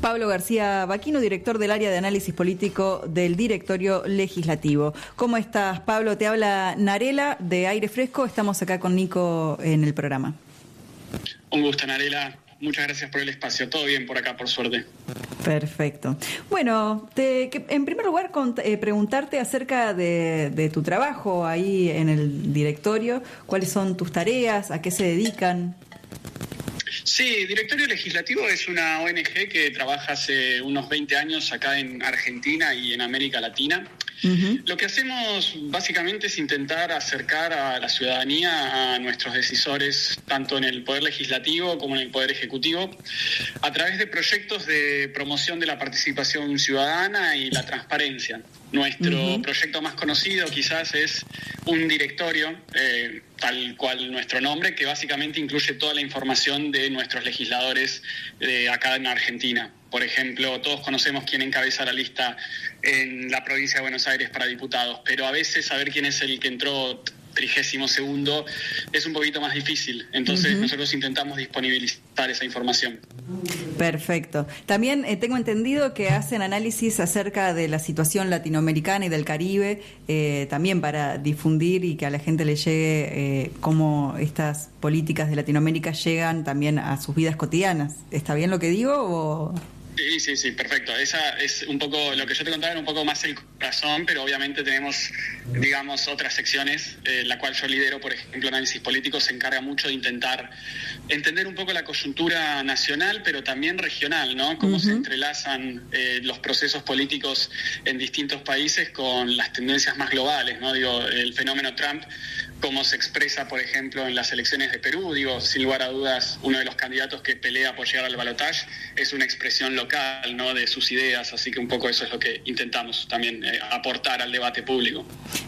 Pablo García Baquino, director del área de análisis político del Directorio Legislativo. ¿Cómo estás, Pablo? Te habla Narela de Aire Fresco. Estamos acá con Nico en el programa. Un gusto, Narela. Muchas gracias por el espacio. Todo bien por acá, por suerte. Perfecto. Bueno, en primer lugar, preguntarte acerca de tu trabajo ahí en el directorio. ¿Cuáles son tus tareas? ¿A qué se dedican? Sí, Directorio Legislativo es una ONG que trabaja hace unos 20 años acá en Argentina y en América Latina. Uh-huh. Lo que hacemos básicamente es intentar acercar a la ciudadanía a nuestros decisores, tanto en el Poder Legislativo como en el Poder Ejecutivo, a través de proyectos de promoción de la participación ciudadana y la transparencia. Nuestro proyecto más conocido quizás es un directorio, tal cual nuestro nombre, que básicamente incluye toda la información de nuestros legisladores acá en Argentina. Por ejemplo, todos conocemos quién encabeza la lista en la provincia de Buenos Aires para diputados, pero a veces saber quién es el que entró 32º es un poquito más difícil. Entonces nosotros intentamos disponibilizar esa información. Perfecto. También tengo entendido que hacen análisis acerca de la situación latinoamericana y del Caribe, también para difundir y que a la gente le llegue cómo estas políticas de Latinoamérica llegan también a sus vidas cotidianas. ¿Está bien lo que digo o...? Sí, perfecto. Esa es un poco, lo que yo te contaba era un poco más el corazón, pero obviamente tenemos, digamos, otras secciones, la cual yo lidero, por ejemplo, análisis político, se encarga mucho de intentar entender un poco la coyuntura nacional, pero también regional, ¿no? Cómo se entrelazan los procesos políticos en distintos países con las tendencias más globales, ¿no? Digo, el fenómeno Trump, cómo se expresa, por ejemplo, en las elecciones de Perú. Digo, sin lugar a dudas, uno de los candidatos que pelea por llegar al balotaje es una expresión local, ¿no?, de sus ideas, así que un poco eso es lo que intentamos también aportar al debate público.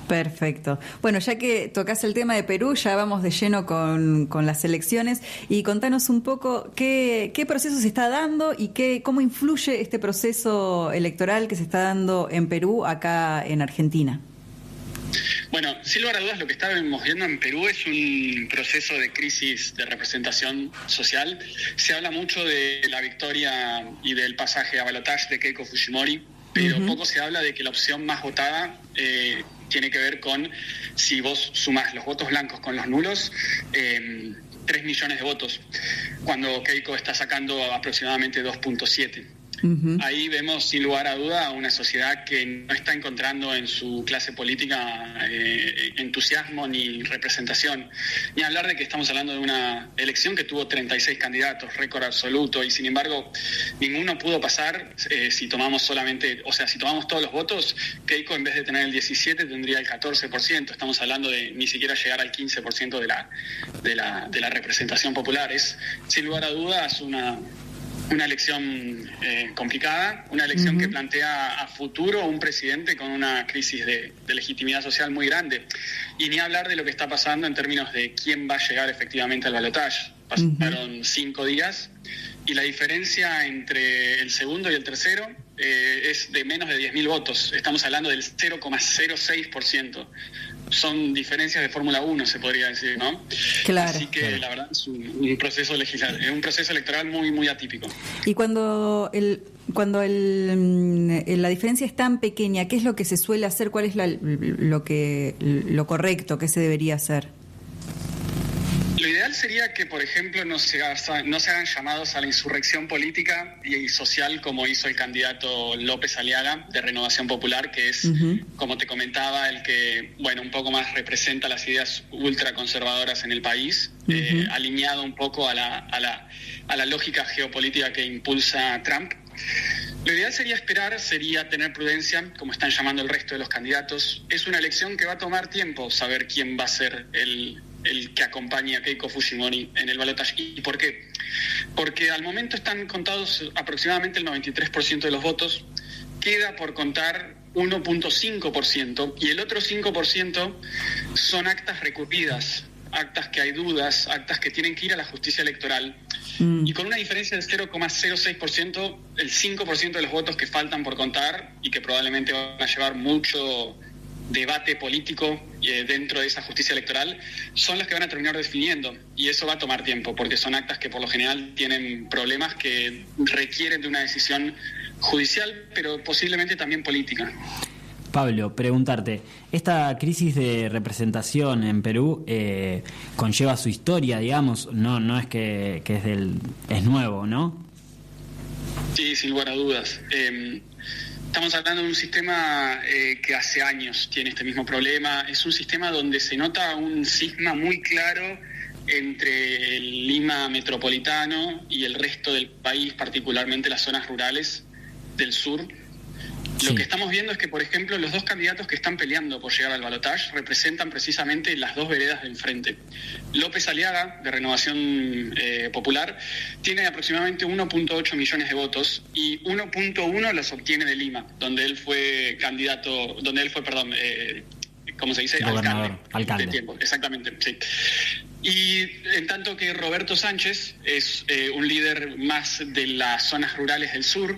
Perfecto. Bueno, ya que tocas el tema de Perú, ya vamos de lleno con las elecciones y contanos un poco qué proceso se está dando y cómo influye este proceso electoral que se está dando en Perú acá en Argentina. Bueno, sin lugar a dudas lo que estamos viendo en Perú es un proceso de crisis de representación social. Se habla mucho de la victoria y del pasaje a balotaje de Keiko Fujimori, pero poco se habla de que la opción más votada tiene que ver con, si vos sumás los votos blancos con los nulos, 3 millones de votos, cuando Keiko está sacando aproximadamente 2.7. Ahí vemos sin lugar a duda una sociedad que no está encontrando en su clase política entusiasmo ni representación, ni hablar de que estamos hablando de una elección que tuvo 36 candidatos, récord absoluto, y sin embargo ninguno pudo pasar. Si tomamos si tomamos todos los votos, Keiko en vez de tener el 17 tendría el 14%. Estamos hablando de ni siquiera llegar al 15% de la representación popular. Es sin lugar a dudas una elección complicada, una elección que plantea a futuro un presidente con una crisis de legitimidad social muy grande. Y ni hablar de lo que está pasando en términos de quién va a llegar efectivamente al balotaje. Pasaron 5 días y la diferencia entre el segundo y el tercero es de menos de 10.000 votos. Estamos hablando del 0,06%. Son diferencias de Fórmula 1, se podría decir, ¿no? Claro. Así que la verdad es un proceso electoral muy, muy atípico. Y cuando la diferencia es tan pequeña, ¿qué es lo que se suele hacer? ¿Cuál es lo correcto? ¿Qué se debería hacer? Lo ideal sería que, por ejemplo, no se hagan llamados a la insurrección política y social como hizo el candidato López Aliaga de Renovación Popular, que es, como te comentaba, el que, un poco más representa las ideas ultraconservadoras en el país, alineado un poco a la lógica geopolítica que impulsa Trump. Lo ideal sería tener prudencia, como están llamando el resto de los candidatos. Es una elección que va a tomar tiempo saber quién va a ser el que acompañe a Keiko Fujimori en el balotaje. ¿Y por qué? Porque al momento están contados aproximadamente el 93% de los votos, queda por contar 1.5% y el otro 5% son actas recurridas, actas que hay dudas, actas que tienen que ir a la justicia electoral. Y con una diferencia del 0,06%, el 5% de los votos que faltan por contar y que probablemente van a llevar mucho debate político dentro de esa justicia electoral son las que van a terminar definiendo, y eso va a tomar tiempo porque son actas que por lo general tienen problemas que requieren de una decisión judicial, pero posiblemente también política. Pablo, preguntarte, esta crisis de representación en Perú conlleva su historia, digamos, no es que es nuevo, ¿no? Sí, sin lugar a dudas. Estamos hablando de un sistema que hace años tiene este mismo problema. Es un sistema donde se nota un cisma muy claro entre el Lima metropolitano y el resto del país, particularmente las zonas rurales del sur. Sí. Lo que estamos viendo es que, por ejemplo, los dos candidatos que están peleando por llegar al balotaje representan precisamente las dos veredas de enfrente. López Aliaga, de Renovación Popular, tiene aproximadamente 1.8 millones de votos y 1.1 los obtiene de Lima, donde él fue ¿cómo se dice? Alcalde. De tiempo, exactamente, sí. Y en tanto que Roberto Sánchez es un líder más de las zonas rurales del sur,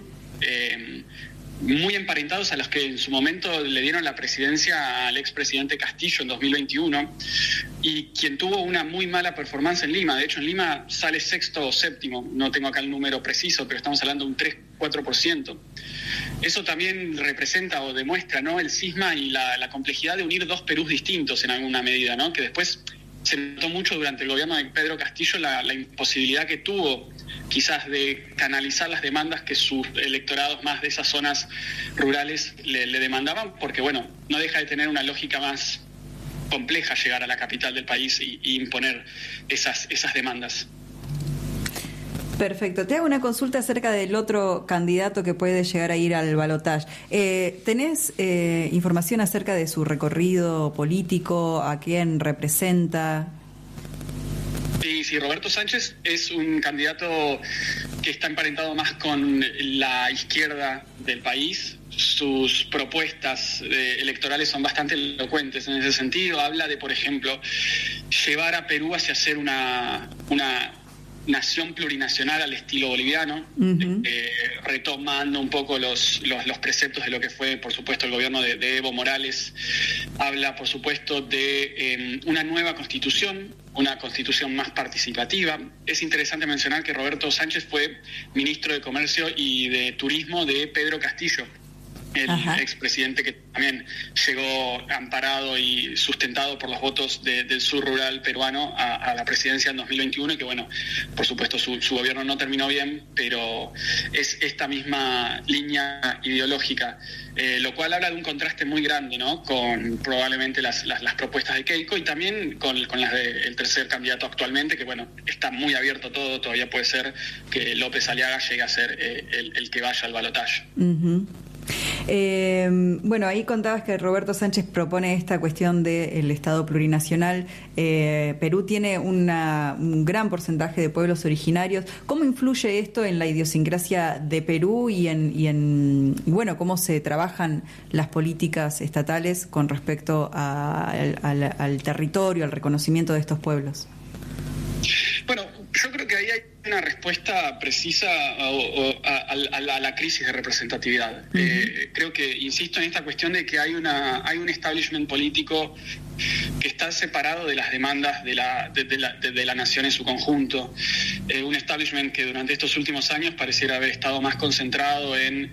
muy emparentados a los que en su momento le dieron la presidencia al expresidente Castillo en 2021, y quien tuvo una muy mala performance en Lima. De hecho, en Lima sale sexto o séptimo, no tengo acá el número preciso, pero estamos hablando de un 3-4%. Eso también representa o demuestra, ¿no?, el cisma y la complejidad de unir dos Perús distintos en alguna medida, ¿no?, que después se notó mucho durante el gobierno de Pedro Castillo la imposibilidad que tuvo quizás de canalizar las demandas que sus electorados más de esas zonas rurales le demandaban, porque bueno, no deja de tener una lógica más compleja llegar a la capital del país y imponer esas demandas. Perfecto. Te hago una consulta acerca del otro candidato que puede llegar a ir al balotaje. ¿Tenés información acerca de su recorrido político, a quién representa? Sí, Roberto Sánchez es un candidato que está emparentado más con la izquierda del país. Sus propuestas electorales son bastante elocuentes en ese sentido. Habla de, por ejemplo, llevar a Perú hacia ser una nación plurinacional al estilo boliviano, retomando un poco los preceptos de lo que fue, por supuesto, el gobierno de Evo Morales. Habla, por supuesto, de una nueva constitución, una constitución más participativa. Es interesante mencionar que Roberto Sánchez fue ministro de Comercio y de Turismo de Pedro Castillo, el expresidente que también llegó amparado y sustentado por los votos del sur rural peruano a la presidencia en 2021, y que bueno, por supuesto su gobierno no terminó bien, pero es esta misma línea ideológica, lo cual habla de un contraste muy grande, ¿no?, con probablemente las propuestas de Keiko y también con las del tercer candidato actualmente, que bueno, está muy abierto todo, todavía puede ser que López Aliaga llegue a ser el que vaya al balotaje. Bueno, ahí contabas que Roberto Sánchez propone esta cuestión del Estado plurinacional. Perú tiene un gran porcentaje de pueblos originarios. ¿Cómo influye esto en la idiosincrasia de Perú y en cómo se trabajan las políticas estatales con respecto al territorio, al reconocimiento de estos pueblos? Bueno, yo creo que ahí hay una respuesta precisa a la crisis de representatividad. Creo que, insisto en esta cuestión de que hay un establishment político que está separado de las demandas de la nación en su conjunto. Un establishment que durante estos últimos años pareciera haber estado más concentrado en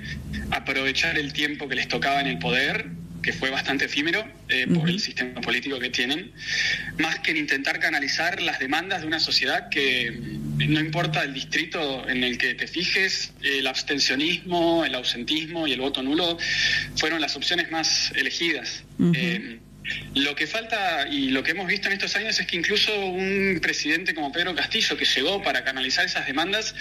aprovechar el tiempo que les tocaba en el poder, que fue bastante efímero por el sistema político que tienen, más que en intentar canalizar las demandas de una sociedad que, no importa el distrito en el que te fijes, el abstencionismo, el ausentismo y el voto nulo fueron las opciones más elegidas. Lo que falta y lo que hemos visto en estos años es que incluso un presidente como Pedro Castillo, que llegó para canalizar esas demandas,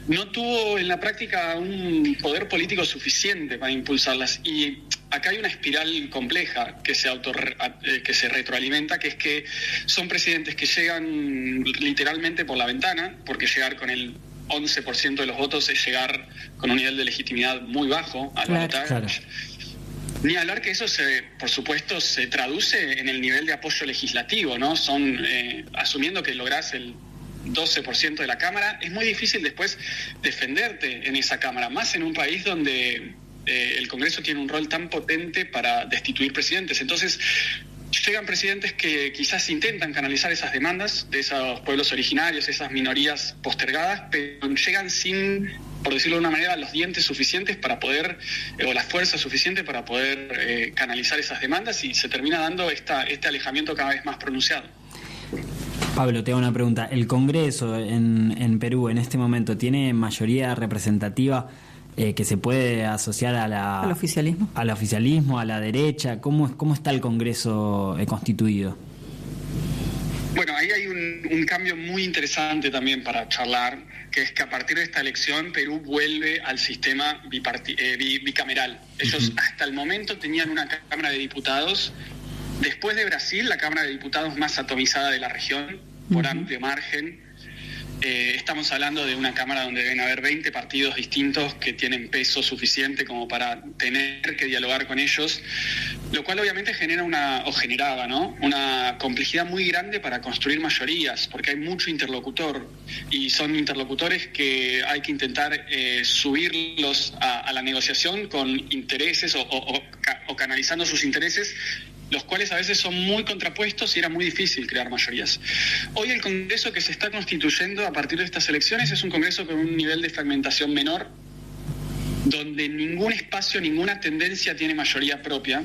no tuvo en la práctica un poder político suficiente para impulsarlas. Y acá hay una espiral compleja que se retroalimenta, que es que son presidentes que llegan literalmente por la ventana, porque llegar con el 11% de los votos es llegar con un nivel de legitimidad muy bajo al balotaje. Claro. Ni hablar que eso, por supuesto, se traduce en el nivel de apoyo legislativo, ¿no? Asumiendo que lográs el 12% de la Cámara, es muy difícil después defenderte en esa Cámara, más en un país donde el Congreso tiene un rol tan potente para destituir presidentes. Entonces, llegan presidentes que quizás intentan canalizar esas demandas de esos pueblos originarios, esas minorías postergadas, pero llegan sin, por decirlo de una manera, los dientes suficientes para poder, o las fuerzas suficientes para poder canalizar esas demandas, y se termina dando este alejamiento cada vez más pronunciado. Pablo, te hago una pregunta. ¿El Congreso en Perú en este momento tiene mayoría representativa que se puede asociar al oficialismo? Al oficialismo, a la derecha. ¿Cómo está el Congreso constituido? Bueno, ahí hay un cambio muy interesante también para charlar, que es que a partir de esta elección Perú vuelve al sistema bicameral. Ellos hasta el momento tenían una Cámara de Diputados. Después de Brasil, la Cámara de Diputados más atomizada de la región, por amplio margen. Estamos hablando de una Cámara donde deben haber 20 partidos distintos que tienen peso suficiente como para tener que dialogar con ellos, lo cual obviamente generaba, ¿no?, una complejidad muy grande para construir mayorías, porque hay mucho interlocutor, y son interlocutores que hay que intentar subirlos a la negociación con intereses o canalizando sus intereses, los cuales a veces son muy contrapuestos y era muy difícil crear mayorías. Hoy el Congreso que se está constituyendo a partir de estas elecciones es un Congreso con un nivel de fragmentación menor, donde ningún espacio, ninguna tendencia tiene mayoría propia,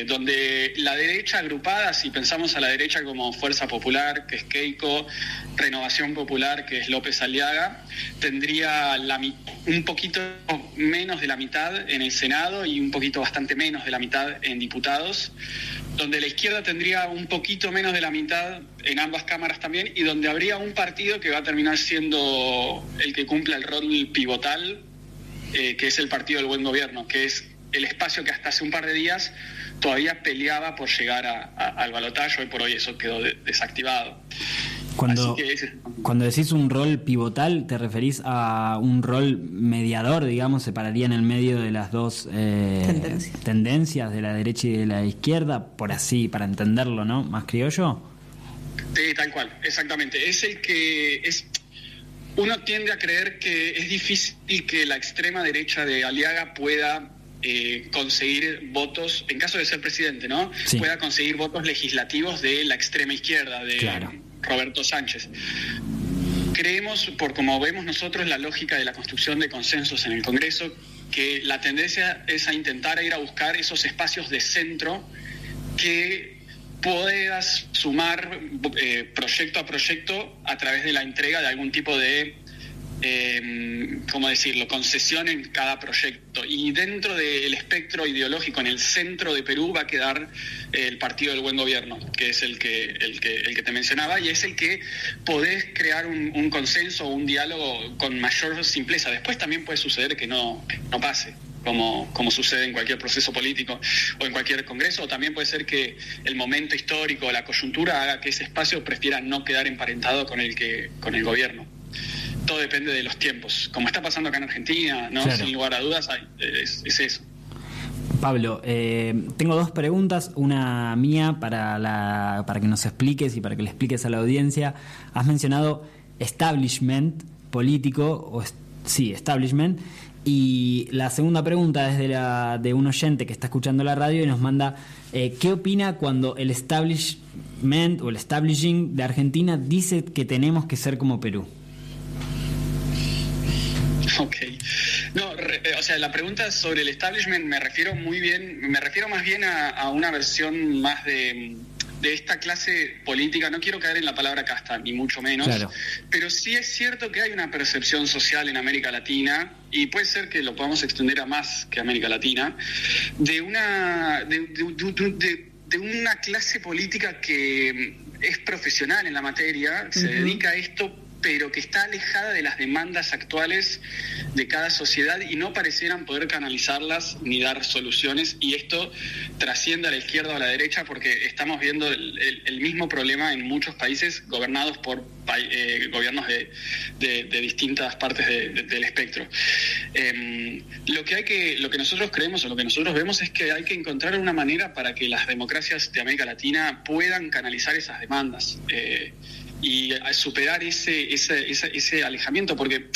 donde la derecha agrupada, si pensamos a la derecha como Fuerza Popular, que es Keiko, Renovación Popular, que es López Aliaga, tendría un poquito menos de la mitad en el Senado y un poquito bastante menos de la mitad en diputados, donde la izquierda tendría un poquito menos de la mitad en ambas cámaras también, y donde habría un partido que va a terminar siendo el que cumpla el rol pivotal, que es el Partido del Buen Gobierno, que es el espacio que hasta hace un par de días todavía peleaba por llegar al balotaje. Hoy por hoy eso quedó desactivado. Cuando decís un rol pivotal, ¿te referís a un rol mediador, digamos, separaría en el medio de las dos tendencias, de la derecha y de la izquierda, por así, para entenderlo, ¿no? ¿Más criollo? Sí, tal cual, exactamente. Es el que es... Uno tiende a creer que es difícil que la extrema derecha de Aliaga pueda conseguir votos, en caso de ser presidente, ¿no? Sí. Pueda conseguir votos legislativos de la extrema izquierda, de Roberto Sánchez. Creemos, por como vemos nosotros la lógica de la construcción de consensos en el Congreso, que la tendencia es a intentar ir a buscar esos espacios de centro que puedas sumar proyecto a proyecto a través de la entrega de algún tipo de ¿cómo decirlo?, concesión en cada proyecto. Y dentro del espectro ideológico, en el centro de Perú, va a quedar el Partido del Buen Gobierno, que es el que te mencionaba, y es el que podés crear un consenso o un diálogo con mayor simpleza. Después también puede suceder que no pase, como sucede en cualquier proceso político o en cualquier congreso, o también puede ser que el momento histórico o la coyuntura haga que ese espacio prefiera no quedar emparentado con el gobierno. Todo depende de los tiempos, como está pasando acá en Argentina, ¿no? Claro. Sin lugar a dudas, es eso. Pablo, tengo dos preguntas, una mía para que nos expliques y para que le expliques a la audiencia. Has mencionado establishment político, establishment, y la segunda pregunta es de un oyente que está escuchando la radio y nos manda, ¿qué opina cuando el establishment o el establishing de Argentina dice que tenemos que ser como Perú? Ok. No, o sea, la pregunta sobre el establishment me refiero más bien a una versión más de esta clase política. No quiero caer en la palabra casta, ni mucho menos, claro. Pero sí es cierto que hay una percepción social en América Latina, y puede ser que lo podamos extender a más que América Latina, de una clase política que es profesional en la materia, se dedica a esto, pero que está alejada de las demandas actuales de cada sociedad y no parecieran poder canalizarlas ni dar soluciones, y esto trasciende a la izquierda o a la derecha, porque estamos viendo el mismo problema en muchos países gobernados por gobiernos de distintas partes del espectro. Lo que nosotros creemos o lo que nosotros vemos es que hay que encontrar una manera para que las democracias de América Latina puedan canalizar esas demandas y superar ese alejamiento, porque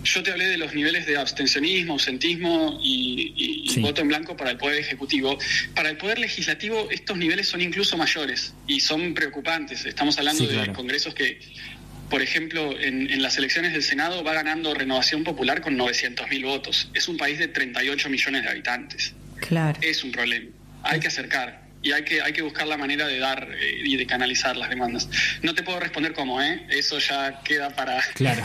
Yo te hablé de los niveles de abstencionismo, ausentismo y Sí. voto en blanco para el Poder Ejecutivo. Para el Poder Legislativo estos niveles son incluso mayores y son preocupantes. Estamos hablando Sí, claro. de congresos que, por ejemplo, en las elecciones del Senado va ganando Renovación Popular con 900.000 votos. Es un país de 38 millones de habitantes. Claro. Es un problema. Hay que acercar. Y hay que buscar la manera de dar y de canalizar las demandas. No te puedo responder cómo, eso ya queda Claro.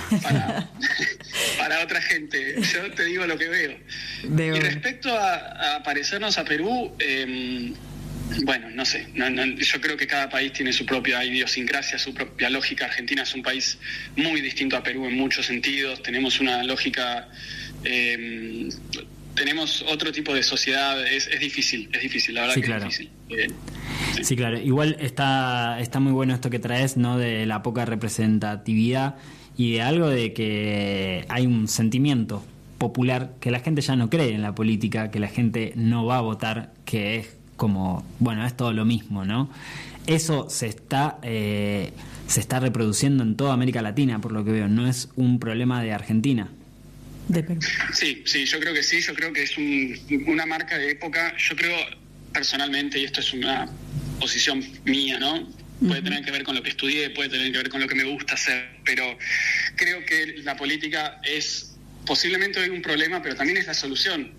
para otra gente. Yo te digo lo que veo. De Y una. respecto a parecernos a Perú, bueno, no sé. Yo creo que cada país tiene su propia idiosincrasia, su propia lógica. Argentina es un país muy distinto a Perú en muchos sentidos. Tenemos una lógica... tenemos otro tipo de sociedad, es difícil, la verdad Sí, que claro. es difícil. Sí, claro. Igual está muy bueno esto que traes, ¿no? De la poca representatividad y de algo de que hay un sentimiento popular que la gente ya no cree en la política, que la gente no va a votar, que es como, bueno, es todo lo mismo, ¿no? Eso se está reproduciendo en toda América Latina, por lo que veo. No es un problema de Argentina. De Perú. Sí, yo creo que sí, yo creo que es una marca de época. Yo creo personalmente, y esto es una posición mía, ¿no? Puede tener que ver con lo que estudié, puede tener que ver con lo que me gusta hacer, pero creo que la política es posiblemente hoy un problema, pero también es la solución.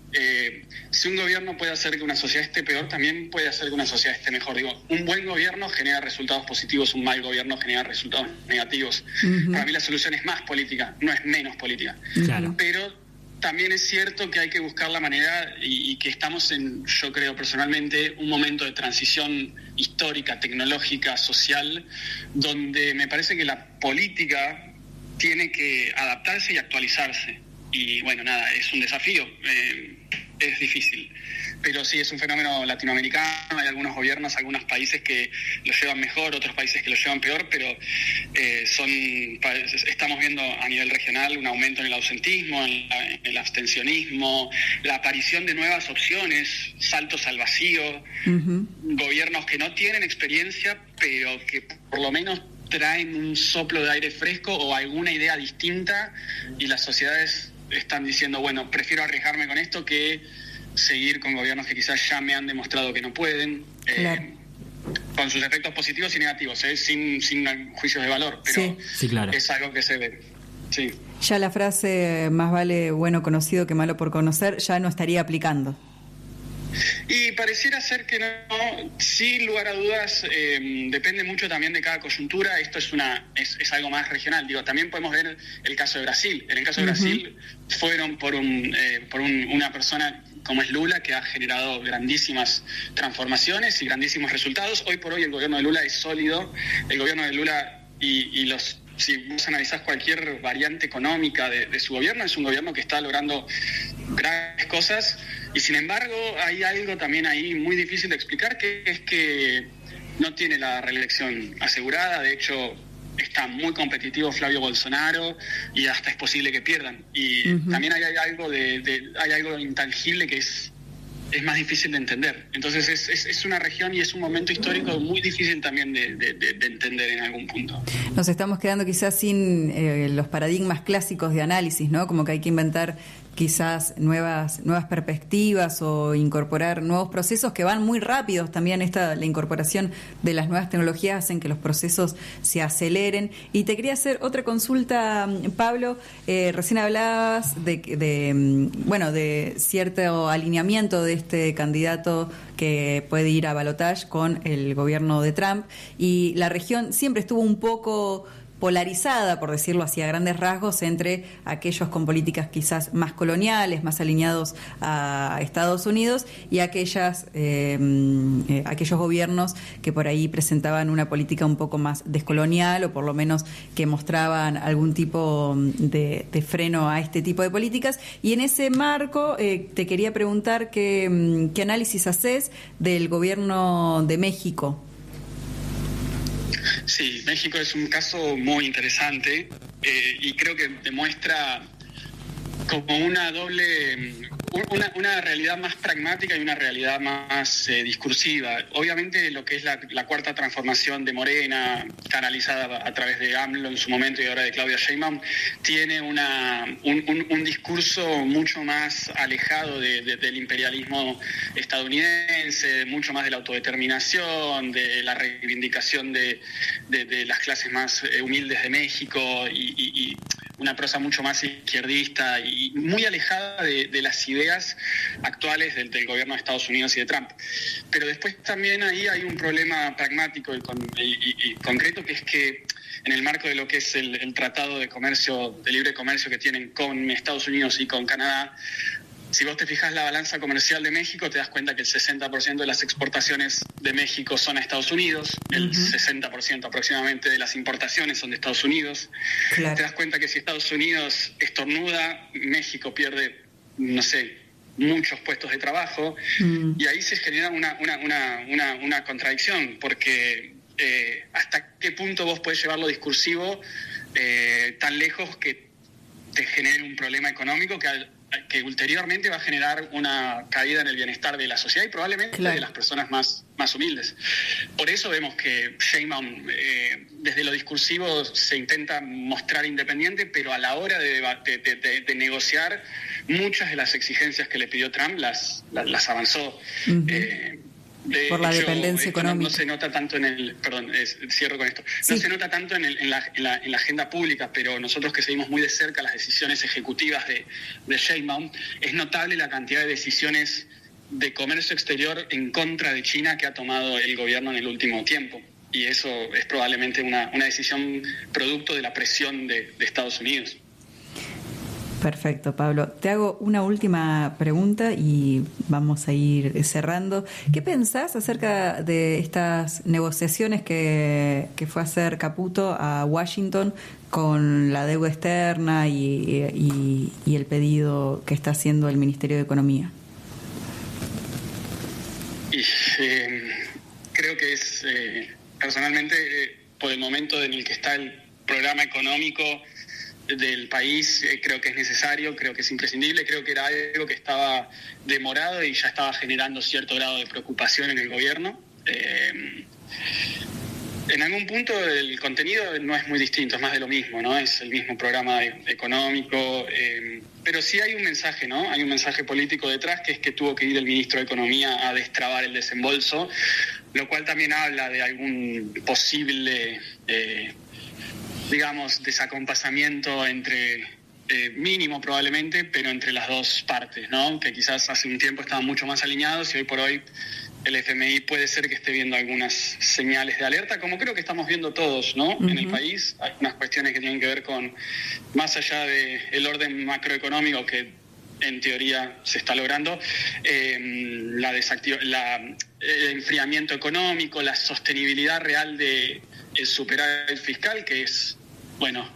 Si un gobierno puede hacer que una sociedad esté peor, también puede hacer que una sociedad esté mejor. Digo, un buen gobierno genera resultados positivos, un mal gobierno genera resultados negativos. Para mí la solución es más política, no es menos política. Claro. Pero también es cierto que hay que buscar la manera y que estamos en, yo creo personalmente, un momento de transición histórica, tecnológica, social, donde me parece que la política tiene que adaptarse y actualizarse. Y bueno, nada, es un desafío, es difícil. Pero sí, es un fenómeno latinoamericano, hay algunos gobiernos, algunos países que lo llevan mejor, otros países que lo llevan peor, pero estamos viendo a nivel regional un aumento en el ausentismo, en el abstencionismo, la aparición de nuevas opciones, saltos al vacío, gobiernos que no tienen experiencia, pero que por lo menos traen un soplo de aire fresco o alguna idea distinta, y las sociedades están diciendo, bueno, prefiero arriesgarme con esto que seguir con gobiernos que quizás ya me han demostrado que no pueden, Claro. con sus efectos positivos y negativos, sin juicios de valor, pero Sí, claro. es algo que se ve. Sí. Ya la frase más vale bueno conocido que malo por conocer ya no estaría aplicando. Y pareciera ser que no, sin lugar a dudas, depende mucho también de cada coyuntura. Esto es algo más regional. Digo, también podemos ver el caso de Brasil. En el caso de Brasil fueron por una persona como es Lula, que ha generado grandísimas transformaciones y grandísimos resultados. Hoy por hoy el gobierno de Lula es sólido. El gobierno de Lula si vos analizás cualquier variante económica de su gobierno, es un gobierno que está logrando grandes cosas, y sin embargo hay algo también ahí muy difícil de explicar, que es que no tiene la reelección asegurada. De hecho, está muy competitivo Flavio Bolsonaro y hasta es posible que pierdan. Y también hay algo intangible que es más difícil de entender. Entonces es una región y es un momento histórico muy difícil también de entender en algún punto. Nos estamos quedando quizás sin los paradigmas clásicos de análisis, ¿no? Como que hay que inventar quizás nuevas perspectivas o incorporar nuevos procesos que van muy rápidos. También la incorporación de las nuevas tecnologías hacen que los procesos se aceleren. Y te quería hacer otra consulta, Pablo. Recién hablabas de cierto alineamiento de este candidato que puede ir a balotaje con el gobierno de Trump, y la región siempre estuvo un poco polarizada, por decirlo así, a grandes rasgos, entre aquellos con políticas quizás más coloniales, más alineados a Estados Unidos, y aquellos gobiernos que por ahí presentaban una política un poco más descolonial, o por lo menos que mostraban algún tipo de freno a este tipo de políticas. Y en ese marco te quería preguntar qué análisis haces del gobierno de México. Sí, México es un caso muy interesante, y creo que demuestra como una doble, una realidad más pragmática y una realidad más discursiva. Obviamente lo que es la cuarta transformación de Morena, canalizada a través de AMLO en su momento y ahora de Claudia Sheinbaum, tiene un discurso mucho más alejado del imperialismo estadounidense, mucho más de la autodeterminación, de la reivindicación de las clases más humildes de México y una prosa mucho más izquierdista y muy alejada de las ideas actuales del gobierno de Estados Unidos y de Trump. Pero después también ahí hay un problema pragmático y concreto, que es que en el marco de lo que es el tratado de libre comercio que tienen con Estados Unidos y con Canadá, si vos te fijas la balanza comercial de México, te das cuenta que el 60% de las exportaciones de México son a Estados Unidos, el 60% aproximadamente de las importaciones son de Estados Unidos. Claro. Te das cuenta que si Estados Unidos estornuda, México pierde, no sé, muchos puestos de trabajo, y ahí se genera una contradicción, porque hasta qué punto vos podés llevar lo discursivo tan lejos que te genere un problema económico que ulteriormente va a generar una caída en el bienestar de la sociedad y probablemente de las personas más humildes. Por eso vemos que Sheinbaum, desde lo discursivo, se intenta mostrar independiente, pero a la hora de negociar, muchas de las exigencias que le pidió Trump las avanzó. Por la dependencia económica. No se nota tanto cierro con esto. Sí. No se nota tanto en la agenda pública, pero nosotros que seguimos muy de cerca las decisiones ejecutivas de Sheinbaum, es notable la cantidad de decisiones de comercio exterior en contra de China que ha tomado el gobierno en el último tiempo. Y eso es probablemente una decisión producto de la presión de Estados Unidos. Perfecto, Pablo. Te hago una última pregunta y vamos a ir cerrando. ¿Qué pensás acerca de estas negociaciones que fue a hacer Caputo a Washington con la deuda externa y el pedido que está haciendo el Ministerio de Economía? Creo que es, personalmente, por el momento en el que está el programa económico del país, creo que es necesario, creo que es imprescindible, creo que era algo que estaba demorado y ya estaba generando cierto grado de preocupación en el gobierno. En algún punto el contenido no es muy distinto, es más de lo mismo, ¿no? Es el mismo programa económico, pero sí hay un mensaje, ¿no? Hay un mensaje político detrás, que es que tuvo que ir el ministro de Economía a destrabar el desembolso, lo cual también habla de algún posible desacompasamiento entre, mínimo probablemente, pero entre las dos partes, ¿no? Que quizás hace un tiempo estaban mucho más alineados y hoy por hoy el FMI puede ser que esté viendo algunas señales de alerta, como creo que estamos viendo todos, ¿no? En el país hay unas cuestiones que tienen que ver con, más allá del orden macroeconómico que en teoría se está logrando, el enfriamiento económico, la sostenibilidad real de el superávit fiscal, que es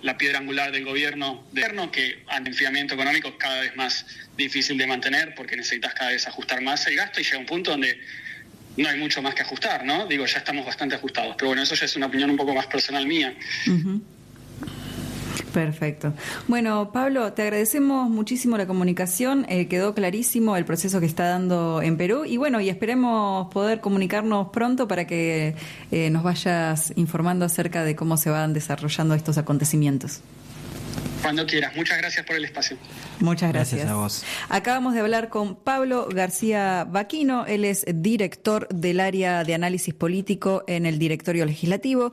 la piedra angular del gobierno, que ante enfriamiento económico es cada vez más difícil de mantener porque necesitas cada vez ajustar más el gasto y llega un punto donde no hay mucho más que ajustar, ¿no? Digo, ya estamos bastante ajustados, pero eso ya es una opinión un poco más personal mía. Perfecto. Bueno, Pablo, te agradecemos muchísimo la comunicación, quedó clarísimo el proceso que está dando en Perú y esperemos poder comunicarnos pronto para que nos vayas informando acerca de cómo se van desarrollando estos acontecimientos. Cuando quieras. Muchas gracias por el espacio. Muchas gracias. Gracias a vos. Acabamos de hablar con Pablo García Baquino, él es director del área de análisis político en el Directorio Legislativo.